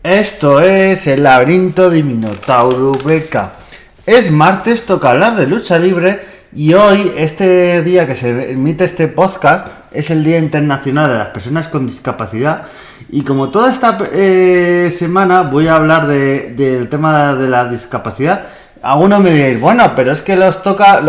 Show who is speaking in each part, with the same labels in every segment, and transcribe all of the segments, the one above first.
Speaker 1: Esto es el laberinto de Minotauro Beca. Es martes, toca hablar de lucha libre y hoy, este día que se emite este podcast, es el Día Internacional de las Personas con Discapacidad. Y como toda esta semana voy a hablar del tema de la discapacidad, algunos me diréis, bueno, pero es que lo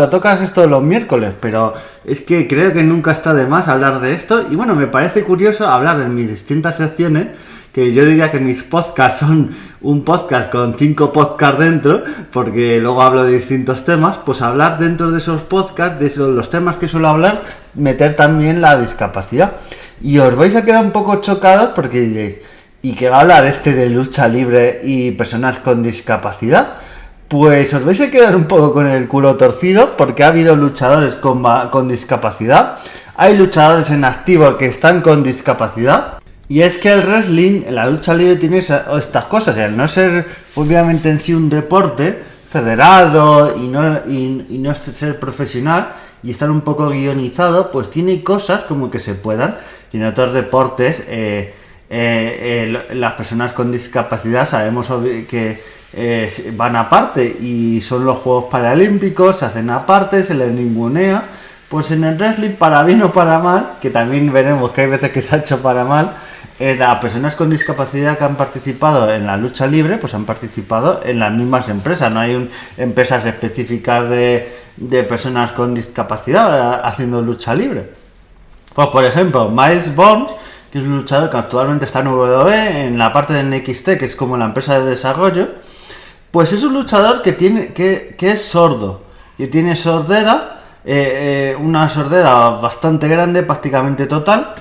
Speaker 1: tocas esto los miércoles, pero es que creo que nunca está de más hablar de esto. Y bueno, me parece curioso hablar en mis distintas secciones, que yo diría que mis podcasts son un podcast con 5 podcasts dentro, porque luego hablo de distintos temas, pues hablar dentro de esos podcasts, los temas que suelo hablar, meter también la discapacidad. Y os vais a quedar un poco chocados porque diréis, ¿y qué va a hablar de lucha libre y personas con discapacidad? Pues os vais a quedar un poco con el culo torcido porque ha habido luchadores con discapacidad, hay luchadores en activo que están con discapacidad. Y es que el wrestling, la lucha libre, tiene estas cosas, y al no ser obviamente en sí un deporte federado y no ser profesional y estar un poco guionizado, pues tiene cosas como que se puedan. Y en otros deportes, las personas con discapacidad sabemos que van aparte y son los Juegos Paralímpicos, se hacen aparte, se les ningunea. Pues en el wrestling, para bien o para mal, que también veremos que hay veces que se ha hecho para mal, las personas con discapacidad que han participado en la lucha libre, pues han participado en las mismas empresas. No hay empresas específicas de personas con discapacidad haciendo lucha libre. Pues por ejemplo, Miles Bones, que es un luchador que actualmente está en WWE, en la parte de NXT, que es como la empresa de desarrollo, pues es un luchador que es sordo, y tiene sordera, una sordera bastante grande, prácticamente total,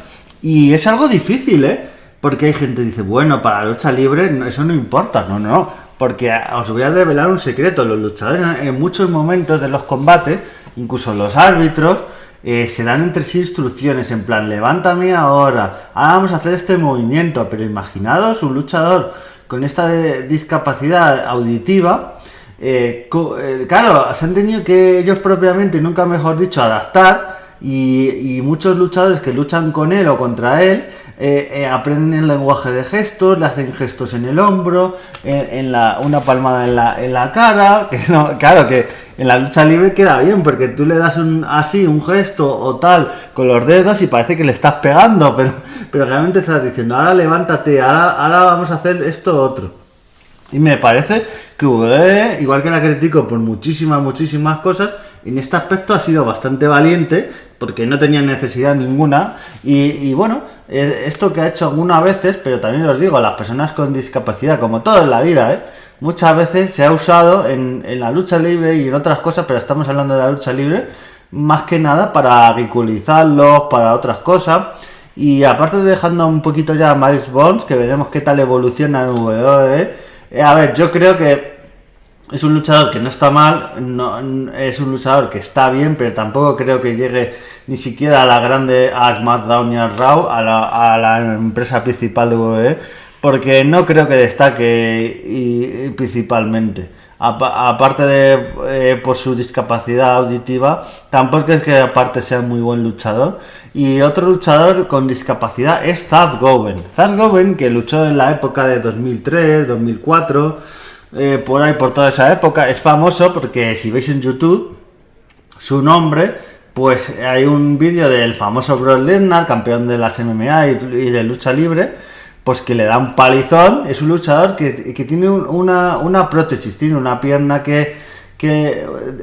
Speaker 1: y es algo difícil, porque hay gente que dice, bueno, para la lucha libre eso no importa. No, porque os voy a revelar un secreto. Los luchadores en muchos momentos de los combates, incluso los árbitros, se dan entre sí instrucciones, en plan, levántame ahora vamos a hacer este movimiento. Pero imaginaos un luchador con esta discapacidad auditiva, claro, se han tenido que ellos propiamente, nunca mejor dicho, adaptar, y muchos luchadores que luchan con él o contra él aprenden el lenguaje de gestos, le hacen gestos en el hombro, una palmada en la cara, que no, claro que en la lucha libre queda bien porque tú le das un gesto o tal con los dedos y parece que le estás pegando, pero realmente estás diciendo, ahora levántate, ahora vamos a hacer esto otro. Y me parece que igual que la critico por muchísimas cosas, en este aspecto ha sido bastante valiente porque no tenía necesidad ninguna. Y bueno, esto que ha hecho algunas veces, pero también os digo, las personas con discapacidad, como todo en la vida, muchas veces se ha usado en la lucha libre y en otras cosas, pero estamos hablando de la lucha libre, más que nada para ridiculizarlos, para otras cosas. Y aparte de dejando un poquito ya a Miles Bones, que veremos qué tal evoluciona en WWE, a ver, yo creo que es un luchador que no está mal, es un luchador que está bien, pero tampoco creo que llegue ni siquiera a la grande, a SmackDown y a Raw, a la empresa principal de WWE, porque no creo que destaque principalmente. Aparte de por su discapacidad auditiva, tampoco es que aparte sea muy buen luchador. Y otro luchador con discapacidad es Zach Gowen. Zach Gowen, que luchó en la época de 2003, 2004, por ahí, por toda esa época, es famoso porque si veis en YouTube su nombre, pues hay un vídeo del famoso Brock Lesnar, campeón de las MMA y de lucha libre, pues que le da un palizón. Es un luchador que tiene una prótesis, tiene una pierna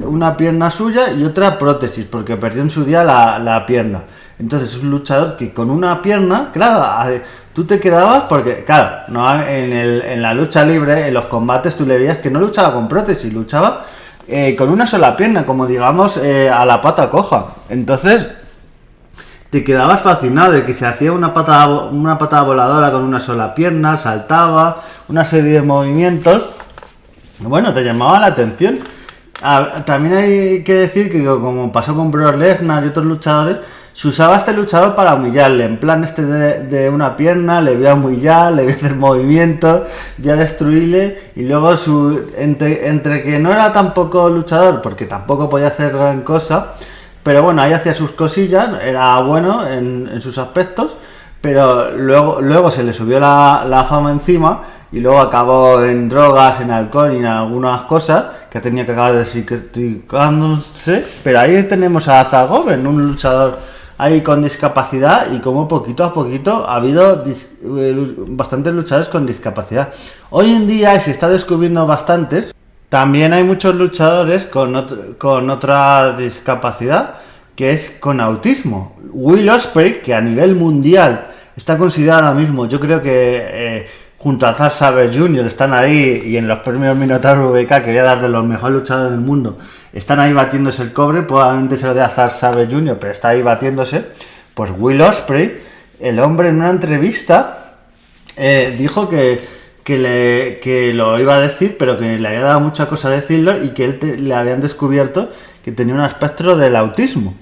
Speaker 1: una pierna suya y otra prótesis, porque perdió en su día la pierna. Entonces es un luchador que con una pierna, claro, tú te quedabas, porque claro, no, en la lucha libre, en los combates tú le veías que no luchaba con prótesis, luchaba con una sola pierna, como digamos a la pata coja. Entonces te quedabas fascinado de que se hacía una patada voladora con una sola pierna, saltaba, una serie de movimientos, bueno, te llamaba la atención. También hay que decir que, como pasó con Brock Lesnar y otros luchadores, se usaba este luchador para humillarle, en plan de una pierna, le voy a humillar, le voy a hacer movimientos, voy a destruirle, y luego entre que no era tampoco luchador, porque tampoco podía hacer gran cosa, pero bueno, ahí hacía sus cosillas, era bueno en sus aspectos, pero luego se le subió la fama encima y luego acabó en drogas, en alcohol y en algunas cosas que tenía que acabar desintoxicándose. Pero ahí tenemos a Zagoben, un luchador ahí con discapacidad, y como poquito a poquito ha habido bastantes luchadores con discapacidad. Hoy en día se está descubriendo bastantes. También hay muchos luchadores con otra discapacidad, que es con autismo. Will Ospreay, que a nivel mundial está considerado ahora mismo, yo creo que junto a Zack Sabre Jr. están ahí, y en los premios Minotaur VK, que voy a dar de los mejores luchadores del mundo, están ahí batiéndose el cobre. Probablemente se lo dé a Zack Sabre Jr., pero está ahí batiéndose. Pues Will Ospreay, el hombre, en una entrevista dijo que lo iba a decir, pero que le había dado mucha cosa decirlo, y que le habían descubierto que tenía un espectro del autismo.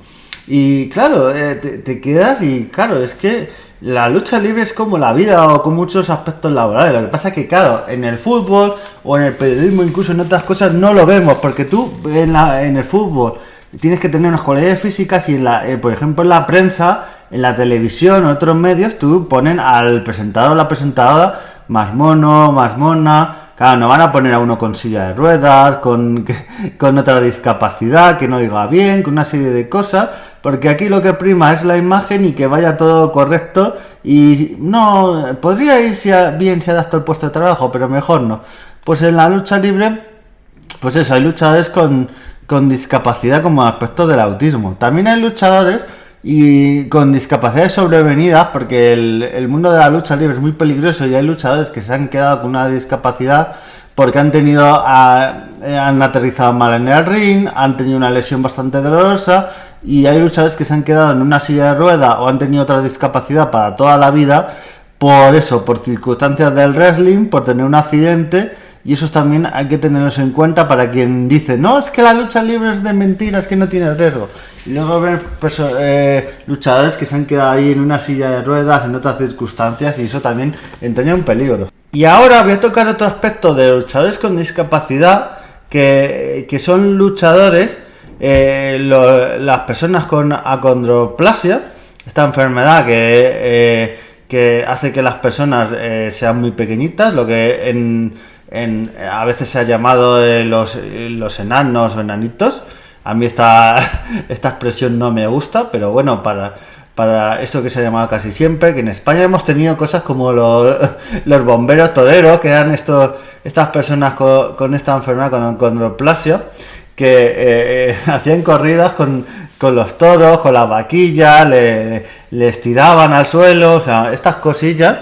Speaker 1: Y claro, te quedas, y claro, es que la lucha libre es como la vida o con muchos aspectos laborales. Lo que pasa es que, claro, en el fútbol o en el periodismo, incluso en otras cosas, no lo vemos, porque tú en el fútbol tienes que tener unas cualidades físicas, y por ejemplo en la prensa, en la televisión o otros medios, tú ponen al presentador o la presentadora más mono, más mona. Claro, no van a poner a uno con silla de ruedas, con otra discapacidad, que no oiga bien, con una serie de cosas, porque aquí lo que prima es la imagen y que vaya todo correcto. Y no, podría irse bien si adapta el puesto de trabajo, pero mejor no. Pues en la lucha libre, pues eso, hay luchadores con discapacidad como aspecto del autismo. También hay luchadores y con discapacidades sobrevenidas, porque el mundo de la lucha libre es muy peligroso, y hay luchadores que se han quedado con una discapacidad porque han aterrizado mal en el ring, han tenido una lesión bastante dolorosa, y hay luchadores que se han quedado en una silla de ruedas o han tenido otra discapacidad para toda la vida, por circunstancias del wrestling, por tener un accidente. Y eso también hay que tenerlos en cuenta para quien dice, no, es que la lucha libre es de mentiras, que no tiene riesgo. Y luego ver luchadores que se han quedado ahí en una silla de ruedas, en otras circunstancias, y eso también entraña un peligro. Y ahora voy a tocar otro aspecto de luchadores con discapacidad, que son luchadores, las personas con acondroplasia, esta enfermedad que hace que las personas sean muy pequeñitas, lo que a veces se ha llamado los enanos o enanitos. A mí esta expresión no me gusta, pero bueno, para eso que se ha llamado casi siempre, que en España hemos tenido cosas como los bomberos toreros, que eran estas personas con esta enfermedad, con acondroplasia, que hacían corridas con los toros, con las vaquillas, les tiraban al suelo, o sea, estas cosillas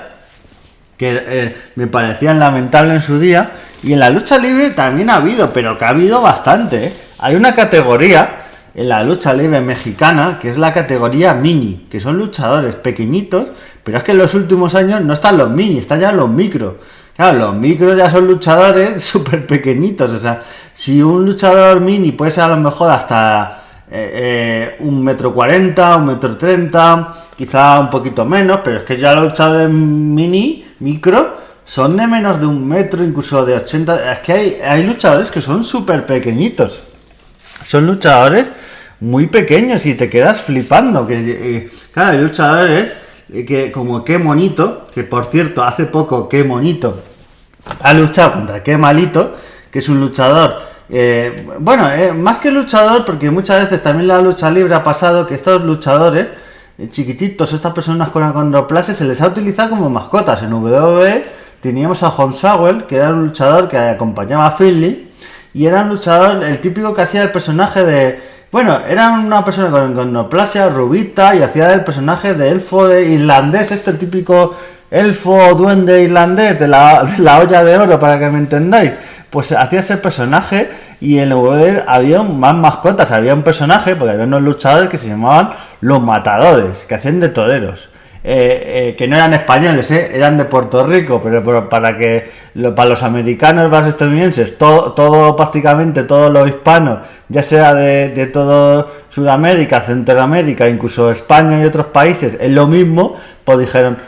Speaker 1: que me parecían lamentables en su día. Y en la lucha libre también ha habido, pero que ha habido bastante, ¿eh? Hay una categoría en la lucha libre mexicana que es la categoría mini, que son luchadores pequeñitos, pero es que en los últimos años no están los mini, están ya los micro. Claro, los micros ya son luchadores súper pequeñitos, o sea, si un luchador mini puede ser a lo mejor hasta 1,40 m, 1,30 m, quizá un poquito menos, pero es que ya los luchadores micro, son de menos de 1 metro, incluso de 80. Es que hay luchadores que son súper pequeñitos, son luchadores muy pequeños, y te quedas flipando. Claro, hay luchadores que, como Qué Monito, que por cierto, hace poco Qué Monito ha luchado contra Qué Malito, que es un luchador, más que luchador, porque muchas veces también la lucha libre ha pasado que estos luchadores chiquititos, estas personas con acondroplasia, se les ha utilizado como mascotas. En WWE teníamos a Hornswoggle, que era un luchador que acompañaba a Finlay, y era un luchador, el típico que hacía el personaje era una persona con acondroplasia, rubita, y hacía el personaje de elfo irlandés, el típico elfo duende irlandés de la olla de oro, para que me entendáis. Pues hacía ese personaje, y en el WWE había más mascotas. Había un personaje, porque había unos luchadores que se llamaban los Matadores, que hacían de toreros, que no eran españoles, eran de Puerto Rico, pero para los americanos, para los estadounidenses, prácticamente todos los hispanos, ya sea de todo Sudamérica, Centroamérica, incluso España y otros países, es lo mismo. Pues dijeron,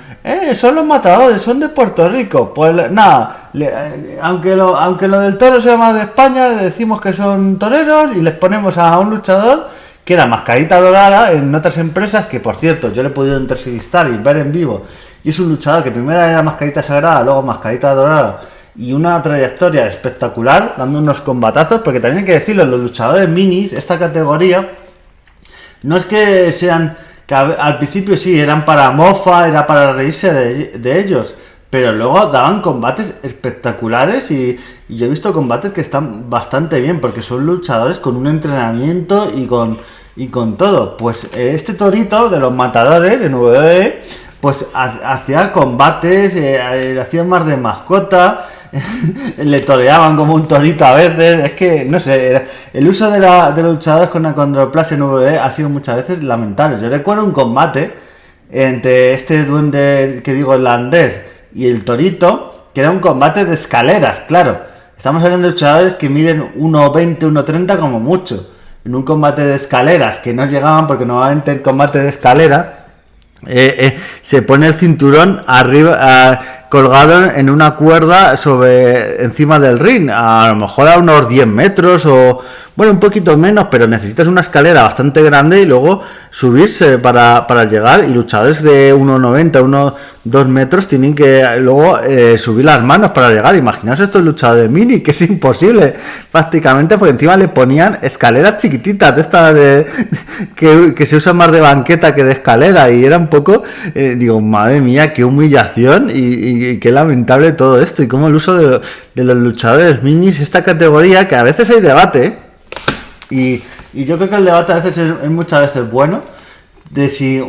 Speaker 1: son los Matadores, son de Puerto Rico. Pues nada, aunque lo del toro sea más de España, le decimos que son toreros, y les ponemos a un luchador que era Mascarita Dorada en otras empresas, que por cierto yo le he podido entrevistar y ver en vivo, y es un luchador que primero era Mascarita Sagrada, luego Mascarita Dorada, y una trayectoria espectacular, dando unos combatazos, porque también hay que decirlo, los luchadores minis, esta categoría, no es que sean, que al principio sí, eran para mofa, era para reírse de ellos, pero luego daban combates espectaculares y yo he visto combates que están bastante bien, porque son luchadores con un entrenamiento y con todo. Pues este torito de los matadores en WWE, pues hacía combates, hacían más de mascota, le toreaban como un torito a veces, es que no sé, el uso de los luchadores con acondroplasia en WWE ha sido muchas veces lamentable. Yo recuerdo un combate entre este duende que digo irlandés y el torito, que era un combate de escaleras, claro. Estamos hablando de luchadores que miden 1,20, 1,30 como mucho. En un combate de escaleras, que no llegaban porque normalmente el combate de escalera se pone el cinturón arriba, colgado en una cuerda encima del ring, a lo mejor a unos 10 metros o bueno, un poquito menos, pero necesitas una escalera bastante grande y luego subirse para llegar, y luchadores de 1,90, 2 metros tienen que luego subir las manos para llegar. Imaginaos estos luchadores mini, que es imposible prácticamente, porque encima le ponían escaleras chiquititas de estas que se usan más de banqueta que de escalera, y era un poco, digo, madre mía, qué humillación y qué lamentable todo esto, y cómo el uso de los luchadores minis, esta categoría, que a veces hay debate, y yo creo que el debate a veces es muchas veces bueno, de si,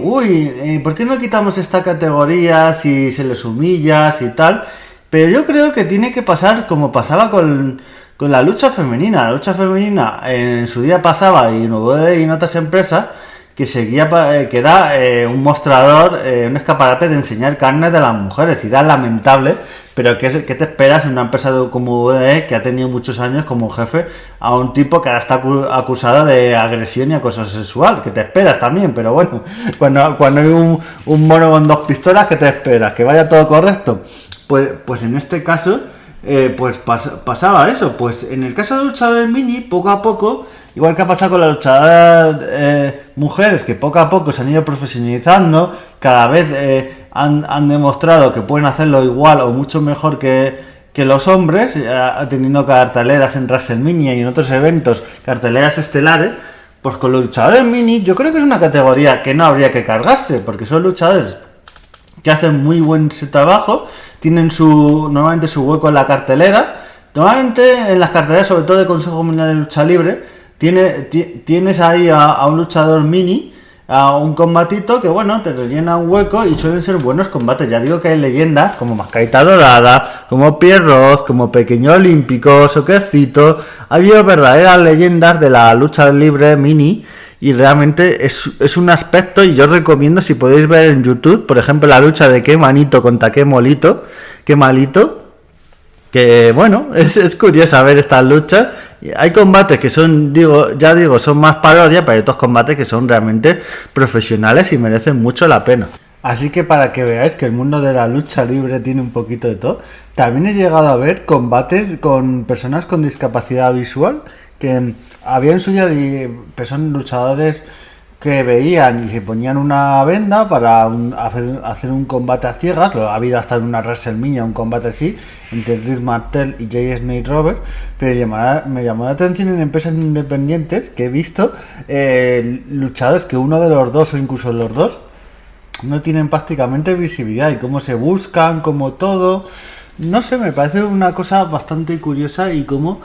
Speaker 1: ¿por qué no quitamos esta categoría si se les humilla, si tal? Pero yo creo que tiene que pasar como pasaba con la lucha femenina. La lucha femenina en su día pasaba, y en otras empresas, que seguía, que era un mostrador, un escaparate de enseñar carne de las mujeres, y era lamentable. Pero ¿qué te esperas en una empresa como WWE, que ha tenido muchos años como jefe a un tipo que ahora está acusado de agresión y acoso sexual? ¿Qué te esperas también? Pero bueno, cuando hay un mono con 2 pistolas, ¿qué te esperas? ¿Que vaya todo correcto? Pues en este caso, pues pasaba eso. Pues en el caso de luchadores mini, poco a poco, igual que ha pasado con las luchadoras mujeres, que poco a poco se han ido profesionalizando, cada vez han demostrado que pueden hacerlo igual o mucho mejor que los hombres, teniendo carteleras en WrestleMania y en otros eventos, carteleras estelares. Pues con los luchadores mini yo creo que es una categoría que no habría que cargarse, porque son luchadores que hacen muy buen trabajo, tienen normalmente su hueco en la cartelera. Normalmente en las carteleras, sobre todo de Consejo Mundial de Lucha Libre, tienes ahí a un luchador mini, a un combatito que bueno, te rellena un hueco, y suelen ser buenos combates. Ya digo que hay leyendas como Mascarita Dorada, como Pierrot, como Pequeño Olímpico, Soquecito. Ha habido verdaderas leyendas de la lucha libre mini, y realmente es un aspecto, y yo os recomiendo, si podéis ver en YouTube, por ejemplo, la lucha de Qué Manito contra Qué Molito, Qué Malito, que bueno, es curioso ver estas luchas. Hay combates que son, son más parodia, pero hay otros combates que son realmente profesionales y merecen mucho la pena. Así que para que veáis que el mundo de la lucha libre tiene un poquito de todo, también he llegado a ver combates con personas con discapacidad visual, que había en su día personas luchadores que veían y se ponían una venda para hacer un combate a ciegas. Lo ha habido hasta en una WrestleMania un combate así entre Rick Martel y Jay Snake Roberts, pero me llamó la atención en empresas independientes que he visto luchadores que uno de los dos o incluso los dos no tienen prácticamente visibilidad, y cómo se buscan, como todo. No sé, me parece una cosa bastante curiosa, y como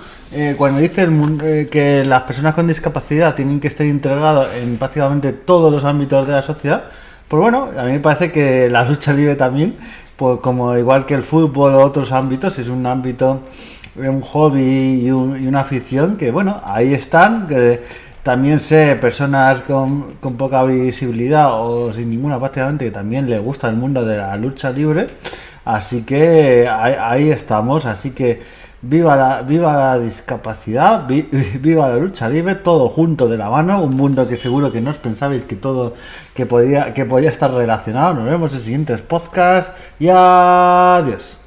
Speaker 1: cuando dicen que las personas con discapacidad tienen que estar integradas en prácticamente todos los ámbitos de la sociedad, pues bueno, a mí me parece que la lucha libre también, pues como igual que el fútbol o otros ámbitos, es un ámbito, un hobby y una afición que bueno, ahí están, que también sé personas con poca visibilidad o sin ninguna prácticamente, que también les gusta el mundo de la lucha libre. Así que ahí estamos, así que viva la discapacidad, viva la lucha libre, todo junto de la mano, un mundo que seguro que no os pensabais que podía estar relacionado. Nos vemos en siguientes podcasts y adiós.